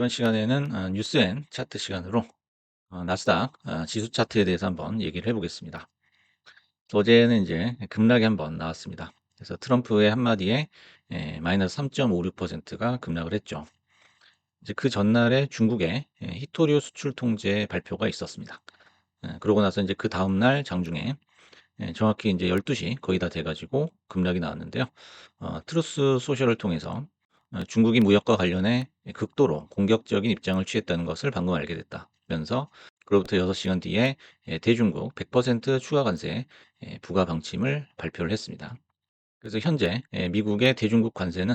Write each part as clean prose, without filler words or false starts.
이번 시간에는 뉴스앤 차트 시간으로 나스닥 지수 차트에 대해서 한번 얘기를 해보겠습니다. 어제는 이제 급락이 한번 나왔습니다. 그래서 트럼프의 한마디에 마이너스 3.56%가 급락을 했죠. 이제 그 전날에 중국의 히토류 수출 통제 발표가 있었습니다. 그러고 나서 이제 그 다음날 장중에 정확히 이제 12시 거의 다 돼가지고 급락이 나왔는데요. 트루스 소셜을 통해서 중국이 무역과 관련해 극도로 공격적인 입장을 취했다는 것을 방금 알게 됐다면서 그로부터 6시간 뒤에 대중국 100% 추가 관세 부과 방침을 발표를 했습니다. 그래서 현재 미국의 대중국 관세는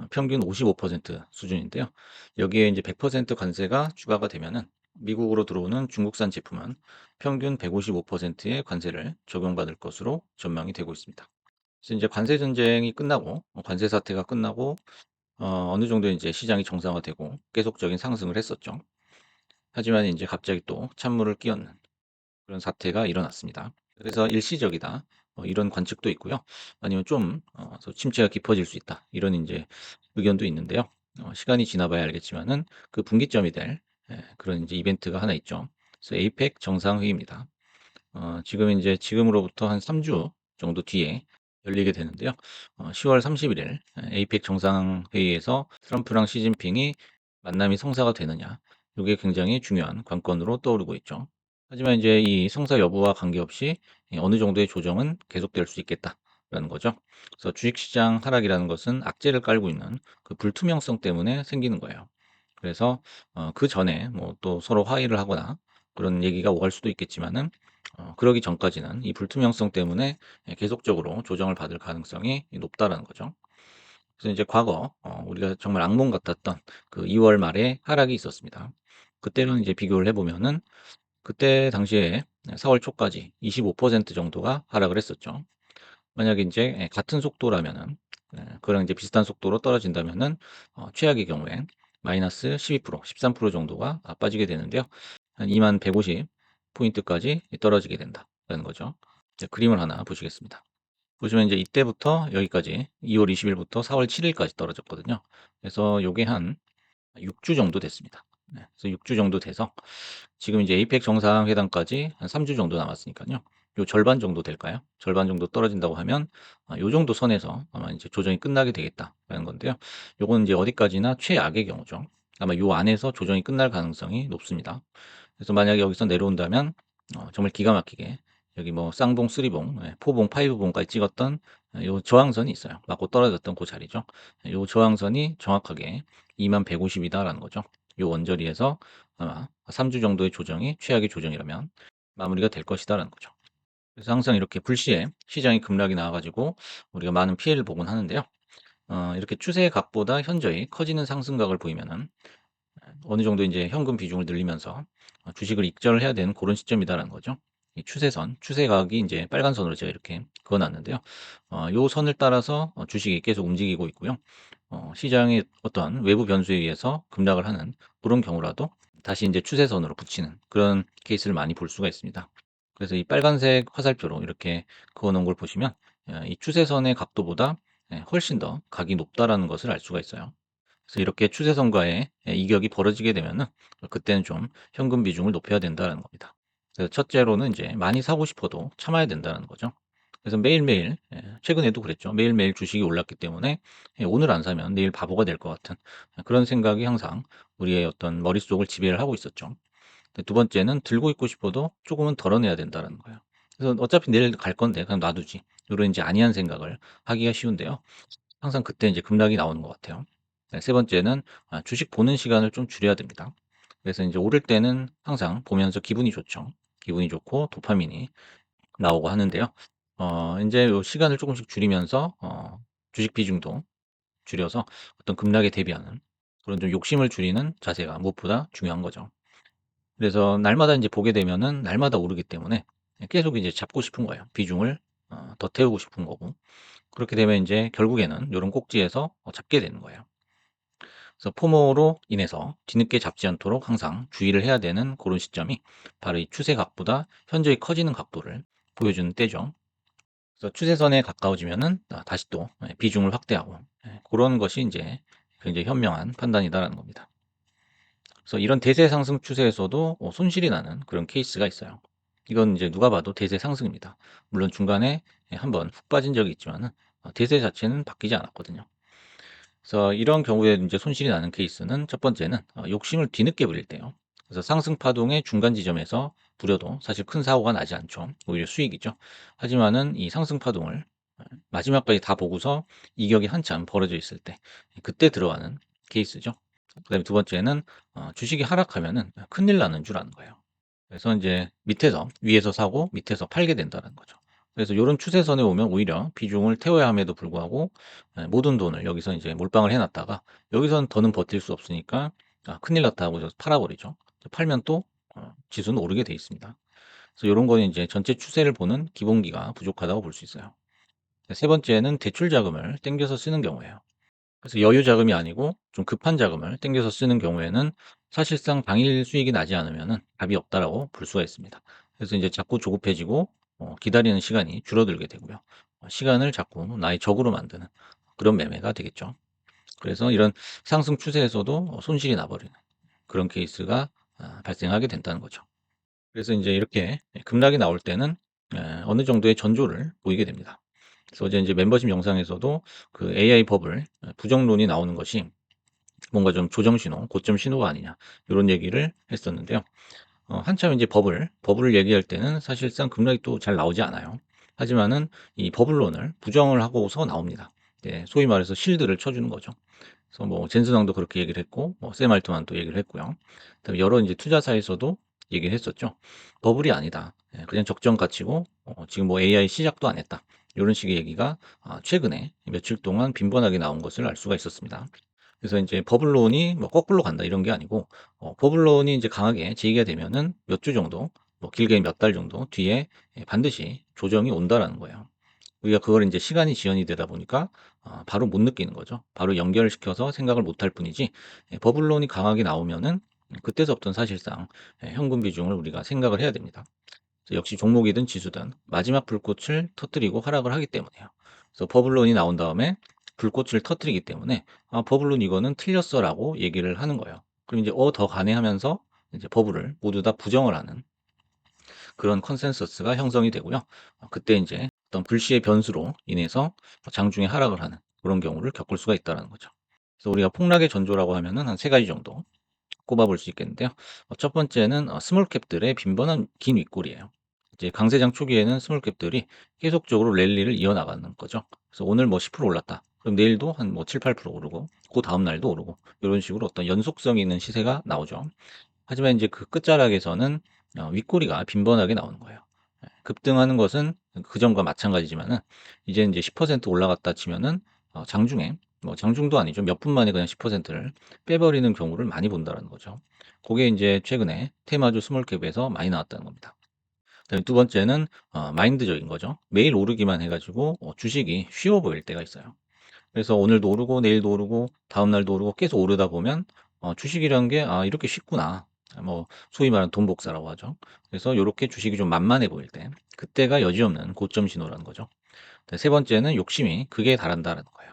평균 55% 수준인데요. 여기에 이제 100% 관세가 추가가 되면은 미국으로 들어오는 중국산 제품은 평균 155%의 관세를 적용받을 것으로 전망이 되고 있습니다. 그래서 이제 관세 전쟁이 끝나고 관세 사태가 끝나고 어느 정도 이제 시장이 정상화되고 계속적인 상승을 했었죠. 하지만 이제 갑자기 또 찬물을 끼얹는 그런 사태가 일어났습니다. 그래서 일시적이다. 이런 관측도 있고요. 아니면 좀 더 침체가 깊어질 수 있다. 이런 이제 의견도 있는데요. 시간이 지나봐야 알겠지만은 그 분기점이 될 그런 이제 이벤트가 하나 있죠. 그래서 에이펙 정상회의입니다. 지금 이제 지금으로부터 한 3주 정도 뒤에 열리게 되는데요. 10월 31일 에이펙 정상회의에서 트럼프랑 시진핑이 만남이 성사가 되느냐. 이게 굉장히 중요한 관건으로 떠오르고 있죠. 하지만 이제 이 성사 여부와 관계없이 어느 정도의 조정은 계속될 수 있겠다라는 거죠. 그래서 주식시장 하락이라는 것은 악재를 깔고 있는 그 불투명성 때문에 생기는 거예요. 그래서 그 전에 뭐 또 서로 화해를 하거나 그런 얘기가 오갈 수도 있겠지만은 그러기 전까지는 이 불투명성 때문에 계속적으로 조정을 받을 가능성이 높다라는 거죠. 그래서 이제 과거 우리가 정말 악몽 같았던 그 2월 말에 하락이 있었습니다. 그때랑 이제 비교를 해보면은 그때 당시에 4월 초까지 25% 정도가 하락을 했었죠. 만약에 인제 같은 속도라면은 그거랑 이제 비슷한 속도로 떨어진다면은 최악의 경우엔 마이너스 12% 13% 정도가 빠지게 되는데요. 한 2150 포인트까지 떨어지게 된다라는 거죠. 이제 그림을 하나 보시겠습니다. 보시면 이제 이때부터 여기까지 2월 20 일부터 4월 7 일까지 떨어졌거든요. 그래서 요게 한 6주 정도 됐습니다. 네. 그래서 6주 정도 돼서 지금 이제 에이펙 정상회담까지 한 3주 정도 남았으니까요. 요 절반 정도 될까요? 절반 정도 떨어진다고 하면 요 정도 선에서 아마 이제 조정이 끝나게 되겠다라는 건데요. 요건 이제 어디까지나 최악의 경우죠. 아마 요 안에서 조정이 끝날 가능성이 높습니다. 그래서 만약에 여기서 내려온다면 정말 기가 막히게 여기 뭐 쌍봉, 쓰리봉, 포봉, 파이브봉까지 찍었던 요 저항선이 있어요. 맞고 떨어졌던 그 자리죠. 요 저항선이 정확하게 2150 이다라는 거죠. 요 원저리에서 아마 3주 정도의 조정이 최악의 조정이라면 마무리가 될 것이다라는 거죠. 그래서 항상 이렇게 불시에 시장이 급락이 나와 가지고 우리가 많은 피해를 보곤 하는데요. 이렇게 추세의 각보다 현저히 커지는 상승각을 보이면은 어느 정도 이제 현금 비중을 늘리면서 주식을 익절을 해야 되는 그런 시점이다라는 거죠. 이 추세선, 추세각이 이제 빨간 선으로 제가 이렇게 그어 놨는데요. 요 선을 따라서 주식이 계속 움직이고 있고요. 시장의 어떤 외부 변수에 의해서 급락을 하는 그런 경우라도 다시 이제 추세선으로 붙이는 그런 케이스를 많이 볼 수가 있습니다. 그래서 이 빨간색 화살표로 이렇게 그어 놓은 걸 보시면 이 추세선의 각도보다 훨씬 더 각이 높다라는 것을 알 수가 있어요. 그래서 이렇게 추세선과의 이격이 벌어지게 되면은 그때는 좀 현금 비중을 높여야 된다는 겁니다. 그래서 첫째로는 이제 많이 사고 싶어도 참아야 된다는 거죠. 그래서 매일매일 최근에도 그랬죠. 매일매일 주식이 올랐기 때문에 오늘 안 사면 내일 바보가 될 것 같은 그런 생각이 항상 우리의 어떤 머릿속을 지배를 하고 있었죠. 두 번째는 들고 있고 싶어도 조금은 덜어내야 된다는 거예요. 그래서 어차피 내일 갈 건데 그냥 놔두지. 요런 이제 안이한 생각을 하기가 쉬운데요. 항상 그때 이제 급락이 나오는 것 같아요. 네, 세 번째는 주식 보는 시간을 좀 줄여야 됩니다. 그래서 이제 오를 때는 항상 보면서 기분이 좋죠. 기분이 좋고 도파민이 나오고 하는데요. 인제 요 시간을 쪼금씩 줄이면서 주식 비중도 줄여서 어떤 급락에 대비하는 그런 좀 욕심을 줄이는 자세가 무엇보다 중요한 거죠. 그래서 날마다 인제 보게 되면은 날마다 오르기 때문에 계속 이제 잡고 싶은 거예요. 비중을 더 태우고 싶은 거고. 그렇게 되면 인제 결국에는 요런 꼭지에서 잡게 되는 거예요. 그래서 포모로 인해서 뒤늦게 잡지 않도록 항상 주의를 해야 되는 고런 시점이 바로 이 추세 각보다 현저히 커지는 각도를 보여주는 때죠. 그래서 추세선에 가까워지면은 다시 또 비중을 확대하고 고런 것이 인제 굉장히 현명한 판단이다라는 겁니다. 그래서 이런 대세 상승 추세에서도 손실이 나는 그런 케이스가 있어요. 이건 이제 누가 봐도 대세 상승입니다. 물론 중간에 한번 훅 빠진 적이 있지만은 대세 자체는 바뀌지 않았거든요. 그래서 이런 경우에 이제 손실이 나는 케이스는 첫 번째는 욕심을 뒤늦게 부릴 때요. 그래서 상승 파동의 중간 지점에서 부려도 사실 큰 사고가 나지 않죠. 오히려 수익이죠. 하지만은 이 상승 파동을 마지막까지 다 보고서 이격이 한참 벌어져 있을 때 그때 들어가는 케이스죠. 그다음에 두 번째는 주식이 하락하면은 큰일 나는 줄 아는 거예요. 그래서 인제 밑에서 위에서 사고 밑에서 팔게 된다는 거죠. 그래서 요런 추세선에 오면 오히려 비중을 태워야 함에도 불구하고 모든 돈을 여기서 인제 몰빵을 해 놨다가 여기서는 더는 버틸 수 없으니까 '아 큰일 났다.' 하고 저기서 팔아 버리죠. 팔면 또 지수는 오르게 돼 있습니다. 그래서 요런 거는 인제 전체 추세를 보는 기본기가 부족하다고 볼 수 있어요. 세 번째는 대출 자금을 땡겨서 쓰는 경우예요. 그래서 여유 자금이 아니고 좀 급한 자금을 땡겨서 쓰는 경우에는 사실상 당일 수익이 나지 않으면은 답이 없다라고 볼 수가 있습니다. 그래서 인제 자꾸 조급해지고 기다리는 시간이 줄어들게 되고요. 시간을 자꾸 나의 적으로 만드는 그런 매매가 되겠죠. 그래서 이런 상승 추세에서도 손실이 나 버리는 그런 케이스가 발생하게 된다는 거죠. 그래서 인제 이렇게 급락이 나올 때는 어느 정도의 전조를 보이게 됩니다. 그래서 어제 인제 멤버십 영상에서도 그 AI 버블 부정론이 나오는 것이 뭔가 좀 조정 신호, 고점 신호가 아니냐 요런 얘기를 했었는데요. 한참 인제 버블을 얘기할 때는 사실상 급락이 또 잘 나오지 않아요. 하지만은 이 버블론을 부정을 하고서 나옵니다. 네, 소위 말해서 실드를 쳐 주는 거죠. 그래서 뭐 젠슨왕도 그렇게 얘기를 했고 샘 알트만도 얘기를 했고요. 그다음에 여러 인제 투자사에서도 얘기를 했었죠. "버블이 아니다. 예 그냥 적정 가치고 지금 뭐 AI 시작도 안 했다." 요런 식의 얘기가 최근에 며칠 동안 빈번하게 나온 것을 알 수가 있었습니다. 그래서 인제 버블론이 뭐 거꾸로 간다 이런 게 아니고 버블론이 인제 강하게 제기가 되면은 몇 주 정도 뭐 길게는 몇 달 정도 뒤에 반드시 조정이 온다라는 거예요. 우리가 그걸 인제 시간이 지연이 되다 보니까 바로 못 느끼는 거죠. 바로 연결시켜서 생각을 못할 뿐이지 버블론이 강하게 나오면은 그때서부터는 사실상 현금 비중을 우리가 생각을 해야 됩니다. 그래서 역시 종목이든 지수든 마지막 불꽃을 터뜨리고 하락을 하기 때문이에요. 그래서 버블론이 나온 다음에 불꽃을 터뜨리기 때문에 "아 버블론 이거는 틀렸어."라고 얘기를 하는 거예요. 그럼 이제 더 가네 하면서 이제 버블을 모두 다 부정을 하는 그런 컨센서스가 형성이 되고요. 그때 인제 어떤 불시의 변수로 인해서 장중에 하락을 하는 그런 경우를 겪을 수가 있다라는 거죠. 그래서 우리가 폭락의 전조라고 하면은 한 세 가지 정도 꼽아 볼 수 있겠는데요. 첫 번째는 스몰 캡들의 빈번한 긴 윗골이에요. 이제 강세장 초기에는 스몰 캡들이 계속적으로 랠리를 이어나가는 거죠. 그래서 오늘 뭐 10% 올랐다. 그럼 내일도 한 뭐 7-8% 오르고 그다음 날도 오르고 요런 식으로 어떤 연속성이 있는 시세가 나오죠. 하지만 인제 그 끝자락에서는 윗꼬리가 빈번하게 나오는 거예요. 급등하는 것은 그전과 마찬가지지만은 이제 인제 10% 올라갔다 치면은 장중에 뭐 장중도 아니죠. 몇 분 만에 그냥 10%를 빼버리는 경우를 많이 본다라는 거죠. 고게 인제 최근에 테마주 스몰캡에서 많이 나왔다는 겁니다. 그다음에 두 번째는 마인드적인 거죠. 매일 오르기만 해 가지고 주식이 쉬워 보일 때가 있어요. 그래서 오늘도 오르고 내일도 오르고 다음 날도 오르고 계속 오르다 보면 주식이라는 게 '아 이렇게 쉽구나.' 뭐 소위 말하는 돈 복사라고 하죠. 그래서 요렇게 주식이 좀 만만해 보일 때 그때가 여지없는 고점 신호라는 거죠. 세 번째는 욕심이 극에 달한다라는 거예요.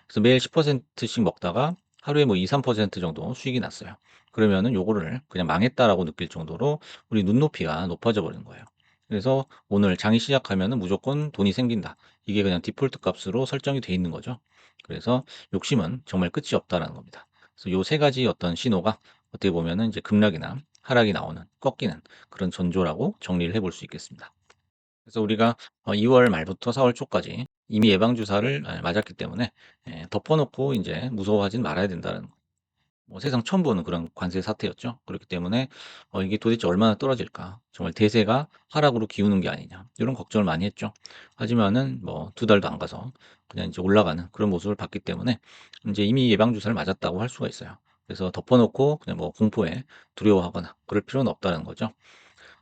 그래서 매일 10%씩 먹다가 하루에 뭐 2-3% 정도 수익이 났어요. 그러면은 요거를 그냥 '망했다.'라고 느낄 정도로 우리 눈높이가 높아져 버리는 거예요. 그래서 오늘 장이 시작하면은 무조건 돈이 생긴다. 이게 그냥 디폴트 값으로 설정이 돼 있는 거죠. 그래서 욕심은 정말 끝이 없다라는 겁니다. 그래서 요 세 가지 어떤 신호가 어떻게 보면은 이제 급락이나 하락이 나오는 꺾이는 그런 전조라고 정리를 해볼 수 있겠습니다. 그래서 우리가 2월 말부터 4월 초까지 이미 예방 주사를 맞았기 때문에 덮어 놓고 인제 무서워하진 말아야 된다는 뭐 세상 처음 보는 그런 관세 사태였죠. 그렇기 때문에 '이게 도대체 얼마나 떨어질까? 정말 대세가 하락으로 기우는 게 아니냐.' 이런 걱정을 많이 했죠. 하지만은 뭐 두 달도 안 가서 그냥 이제 올라가는 그런 모습을 봤기 때문에 인제 이미 예방 주사를 맞았다고 할 수가 있어요. 그래서 덮어 놓고 그냥 뭐 공포에 두려워하거나 그럴 필요는 없다는 거죠.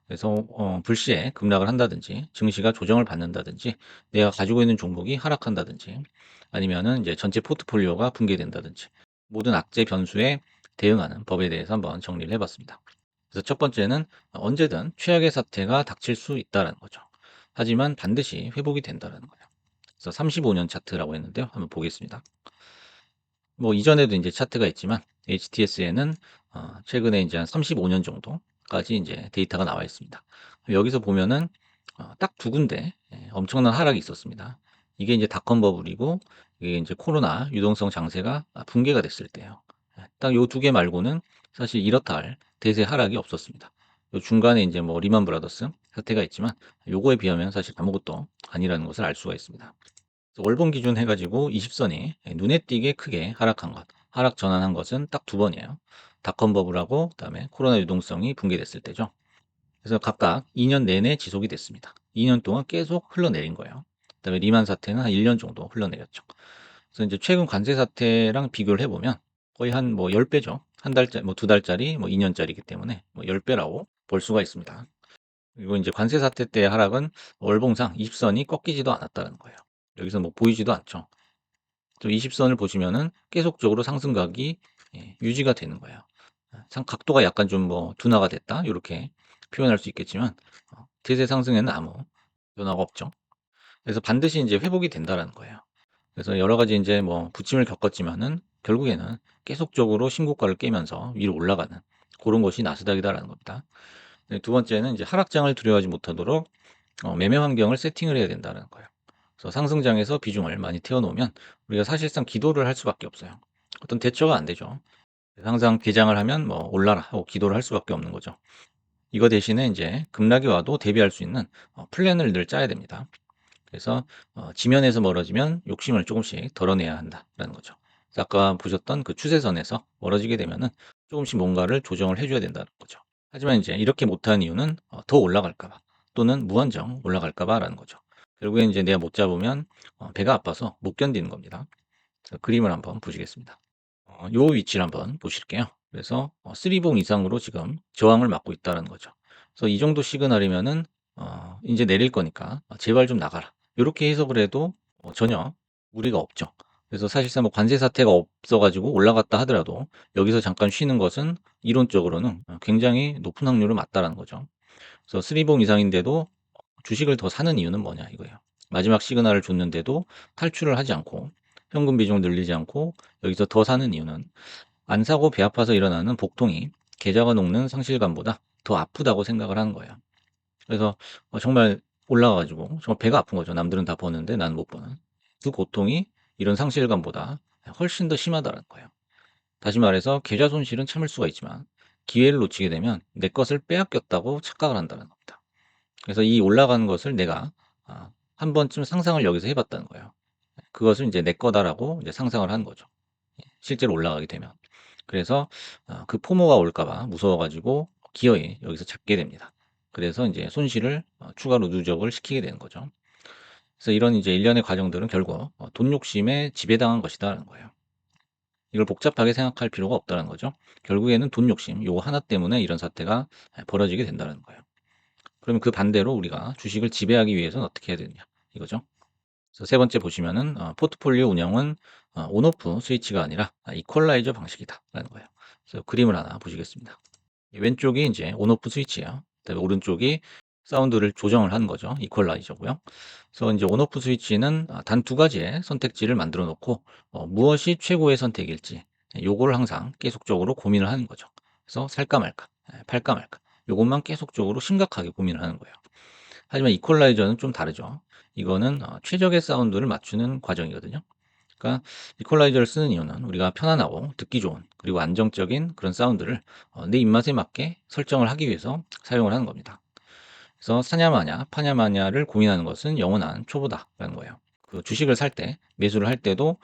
그래서 불시에 급락을 한다든지 증시가 조정을 받는다든지 내가 가지고 있는 종목이 하락한다든지 아니면은 이제 전체 포트폴리오가 붕괴된다든지 모든 악재 변수에 대응하는 법에 대해서 한번 정리를 해 봤습니다. 그래서 첫 번째는 언제든 최악의 사태가 닥칠 수 있다라는 거죠. 하지만 반드시 회복이 된다라는 거예요. 그래서 35년 차트라고 했는데요. 한번 보겠습니다. 뭐 이전에도 인제 차트가 있지만 HTS에는 최근에 인제 한 35년 정도까지 인제 데이터가 나와 있습니다. 여기서 보면은 딱 두 군데 엄청난 하락이 있었습니다. 이게 인제 닷컴 버블이고 이게 인제 코로나 유동성 장세가 붕괴가 됐을 때예요. 딱 요 두 개 말고는 사실 이렇다 할 대세 하락이 없었습니다. 요 중간에 인제 뭐 리만 브라더스 사태가 있지만 요거에 비하면 사실 아무것도 아니라는 것을 알 수가 있습니다. 월봉 기준 해 가지고 20 선이 눈에 띄게 크게 하락한 것, 하락 전환한 것은 딱 두 번이에요. 닷컴 버블하고 그다음에 코로나 유동성이 붕괴됐을 때죠. 그래서 각각 2년 내내 지속이 됐습니다. 2년 동안 계속 흘러내린 거예요. 그다음에 리만 사태는 한 1년 정도 흘러내렸죠. 그래서 인제 최근 관세 사태랑 비교를 해 보면 거의 한 뭐 10 배죠. 한 달짜 뭐 2 달짜리 뭐 2 년짜리이기 때문에 뭐 10 배라고 볼 수가 있습니다. 그리고 인제 관세 사태 때의 하락은 월봉상 20 선이 꺾이지도 않았다는 거예요. 여기서 뭐 보이지도 않죠. 또 20 선을 보시면은 계속적으로 상승각이 유지가 되는 거예요. 상 각도가 약간 좀 뭐 둔화가 됐다 요렇게 표현할 수 있겠지만 대세 상승에는 아무 변화가 없죠. 그래서 반드시 인제 회복이 된다라는 거예요. 그래서 여러 가지 인제 뭐 부침을 겪었지만은 결국에는 계속적으로 신고가를 깨면서 위로 올라가는 고런 것이 나스닥이다라는 겁니다. 네, 두 번째는 이제 하락장을 두려워하지 못하도록 매매 환경을 세팅을 해야 된다는 거예요. 그래서 상승장에서 비중을 많이 태워 놓으면 우리가 사실상 기도를 할 수밖에 없어요. 어떤 대처가 안 되죠. 항상 개장을 하면 뭐 "올라라." 하고 기도를 할 수밖에 없는 거죠. 이거 대신에 인제 급락이 와도 대비할 수 있는 플랜을 늘 짜야 됩니다. 그래서 지면에서 멀어지면 욕심을 쪼금씩 덜어내야 한다라는 거죠. 그래서 아까 보셨던 그 추세선에서 멀어지게 되면은 쪼금씩 뭔가를 조정을 해 줘야 된다는 거죠. 하지만 인제 이렇게 못하는 이유는 더 올라갈까 봐 또는 무한정 올라갈까 봐라는 거죠. 결국엔 인제 내가 못 잡으면 배가 아파서 못 견디는 겁니다. 자, 그림을 한번 보시겠습니다. 요 위치를 한번 보실게요. 그래서 3봉 이상으로 지금 저항을 맞고 있다는 거죠. 그래서 이 정도 시그널이면은 인제 내릴 거니까 제발 좀 나가라." 요렇게 해석을 해도 전혀 무리가 없죠. 그래서 사실상 뭐 관세 사태가 없어 가지고 올라갔다 하더라도 여기서 잠깐 쉬는 것은 이론적으로는 굉장히 높은 확률을 맞다라는 거죠. 그래서 3봉 이상인데도 주식을 더 사는 이유는 뭐냐 이거예요. 마지막 시그널을 줬는데도 탈출을 하지 않고 현금 비중을 늘리지 않고 여기서 더 사는 이유는 안 사고 배 아파서 일어나는 복통이 계좌가 녹는 상실감보다 더 아프다고 생각을 하는 거예요. 그래서 정말 올라가 가지고 정말 배가 아픈 거죠. 남들은 다 버는데 나는 못 버는. 그 고통이 이런 상실감보다 훨씬 더 심하다는 거예요. 다시 말해서 계좌 손실은 참을 수가 있지만 기회를 놓치게 되면 내 것을 빼앗겼다고 착각을 한다는 겁니다. 그래서 이 올라가는 것을 내가 한 번쯤 상상을 여기서 해 봤다는 거예요. 그것을 인제 '내 거다.'라고 이제 상상을 하는 거죠. 실제로 올라가게 되면. 그래서 그 포모가 올까 봐 무서워 가지고 기어이 여기서 잡게 됩니다. 그래서 인제 손실을 추가로 누적을 시키게 되는 거죠. 그래서 이런 이제 일련의 과정들은 결국 '돈 욕심에 지배당한 것이다.'라는 거예요. 이걸 복잡하게 생각할 필요가 없다는 거죠. 결국에는 돈 욕심 요거 하나 때문에 이런 사태가 벌어지게 된다는 거예요. 그러면 그 반대로 우리가 주식을 지배하기 위해서는 어떻게 해야 되느냐 이거죠. 그래서 세 번째 보시면은 포트폴리오 운영은 온오프 스위치가 아니라 이퀄라이저 방식이다라는 거예요. 그래서 그림을 하나 보시겠습니다. 이 왼쪽이 인제 온오프 스위치예요. 그다음에 오른쪽이 사운드를 조정을 하는 거죠. 이퀄라이저고요. 그래서 인제 온오프 스위치는 단 두 가지의 선택지를 만들어 놓고 무엇이 최고의 선택일지 요거를 항상 계속적으로 고민을 하는 거죠. 그래서 살까 말까, 팔까 말까 요것만 계속적으로 심각하게 고민을 하는 거예요. 하지만 이퀄라이저는 좀 다르죠. 이거는 최적의 사운드를 맞추는 과정이거든요. 그러니까 이퀄라이저를 쓰는 이유는 우리가 편안하고 듣기 좋은 그리고 안정적인 그런 사운드를 내 입맛에 맞게 설정을 하기 위해서 사용을 하는 겁니다. 그래서 사냐 마냐 파냐 마냐를 고민하는 것은 영원한 초보다라는 거예요. 그 주식을 살 때 매수를 할 때도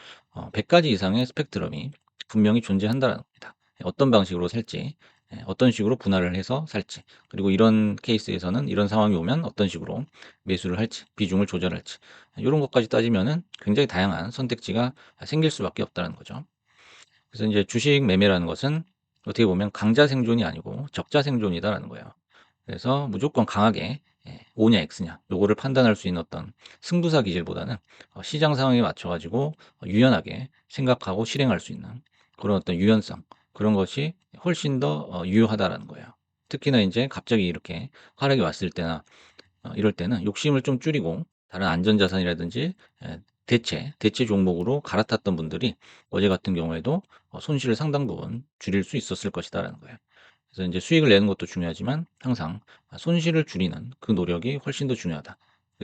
100가지 이상의 스펙트럼이 분명히 존재한다는 겁니다. 어떤 방식으로 살지 어떤 식으로 분할을 해서 살지 그리고 이런 케이스에서는 이런 상황이 오면 어떤 식으로 매수를 할지 비중을 조절할지 이런 것까지 따지면은 굉장히 다양한 선택지가 생길 수밖에 없다는 거죠. 그래서 이제 주식 매매라는 것은 어떻게 보면 강자 생존이 아니고 적자 생존이다라는 거예요. 그래서 무조건 강하게 O냐 X냐 요거를 판단할 수 있는 어떤 승부사 기질보다는 시장 상황에 맞춰 가지고 유연하게 생각하고 실행할 수 있는 그런 어떤 유연성 그런 것이 훨씬 더 유효하다라는 거예요. 특히나 인제 갑자기 이렇게 하락이 왔을 때나 이럴 때는 욕심을 좀 줄이고 다른 안전 자산이라든지 대체 종목으로 갈아탔던 분들이 어제 같은 경우에도 손실을 상당 부분 줄일 수 있었을 것이다라는 거예요. 그래서 인제 수익을 내는 것도 중요하지만 항상 손실을 줄이는 그 노력이 훨씬 더 중요하다.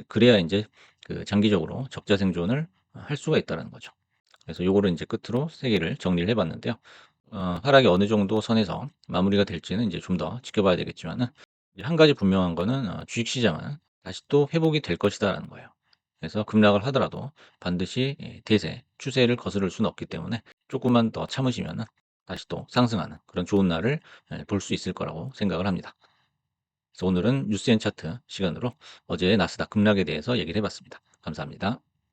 그래야 인제 그 장기적으로 적자 생존을 할 수가 있다라는 거죠. 그래서 요거를 인제 끝으로 3 개를 정리를 해 봤는데요. 하락이 어느 정도 선에서 마무리가 될지는 인제 좀 더 지켜봐야 되겠지만은 이제 한 가지 분명한 거는 주식 시장은 다시 또 회복이 될 것이다라는 거예요. 그래서 급락을 하더라도 반드시 대세, 추세를 거스를 수는 없기 때문에 쪼끔만 더 참으시면은 다시 또 상승하는 그런 좋은 날을 볼 수 있을 거라고 생각을 합니다. 그래서 오늘은 뉴스앤차트 시간으로 어제의 나스닥 급락에 대해서 얘기를 해 봤습니다. 감사합니다.